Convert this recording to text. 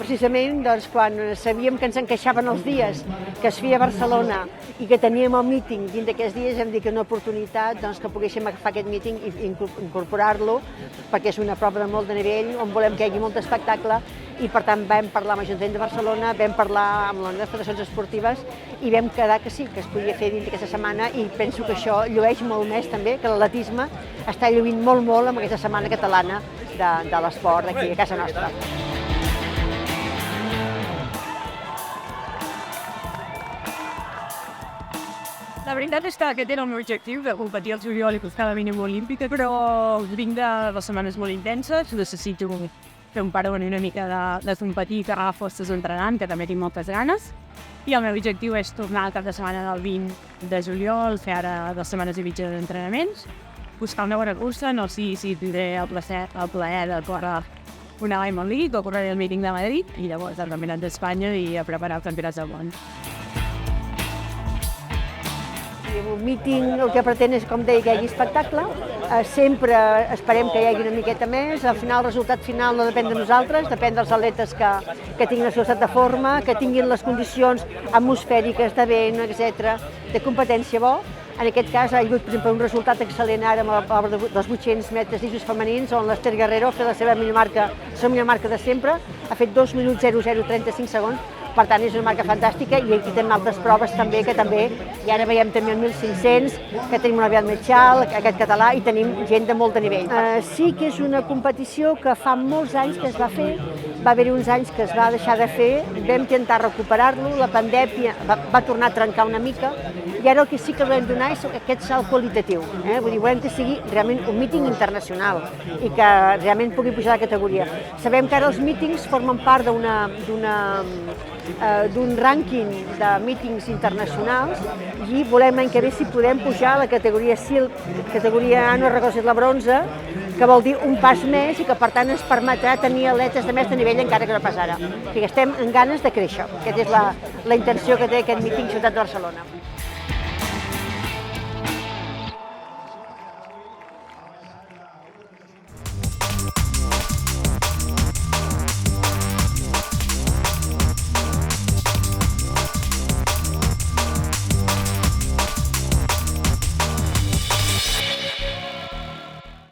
precisament quan sabíem que ens encaixaven els dies que es feia a Barcelona i que teníem el míting dins d'aquests dies, hem dit que una oportunitat que poguéssim agafar aquest míting i incorporar-lo, perquè és una prova de molt de nivell on volem que hi hagi molt d'espectacle, i per tant vam parlar amb l'Ajuntament de Barcelona, vam parlar amb les federacions esportives i vam quedar que sí, que es podia fer dins d'aquesta setmana, i penso que això llueix molt més també, que l'atletisme està lluint molt amb aquesta setmana catalana de l'esport aquí a casa nostra. La veritat és que aquest era el meu objectiu, de competir al juliol i buscar la mínim olímpica, però vinc de 2 setmanes molt intenses, necessito fer un paró una mica de competir, que agafo estàs entrenant, que també tinc moltes ganes, i el meu objectiu és tornar al cap de setmana del 20 de juliol, fer ara 2 setmanes i mitja d'entrenaments, buscar una bona cursa, no sé si tindré el plaer de córrer una Diamond League o correré el míting de Madrid, i llavors el campionat d'Espanya i a preparar els campionats del món. El míting el que pretén és, com deia, que hi hagi espectacle. Sempre esperem que hi hagi una miqueta més. Al final, el resultat final no depèn de nosaltres, depèn dels atletes que tinguin el seu estat de forma, que tinguin les condicions atmosfèriques de vent, etc., de competència bo. En aquest cas ha hagut, per exemple, un resultat excel·lent ara amb la prova dels 800 metres llisos femenins, on l'Ester Guerrero ha fet la seva millor marca de sempre, ha fet 2 minuts 00:35 segons. Per tant, és una marca fantàstica, i aquí tenim altres proves també, i ara veiem també el 1.500, que tenim una Beat Metxal, aquest català, i tenim gent de molt de nivell. Sí que és una competició que fa molts anys que es va fer, va haver-hi uns anys que es va deixar de fer, vam intentar recuperar-lo, la pandèmia va tornar a trencar una mica, i ara el que sí que volem donar és aquest salt qualitatiu. Vull dir, volem que sigui realment un míting internacional i que realment pugui pujar la categoria. Sabem que ara els mítings formen part d'un rànquing de mítings internacionals, i volem l'any que ve, si podem, pujar a la categoria SIL, categoria no recordo si és la bronze, que vol dir un pas més i que per tant ens permetrà tenir atletes de més de nivell encara que no pas ara. O sigui, estem en ganes de créixer. Aquesta és la intenció que té aquest míting Ciutat de Barcelona.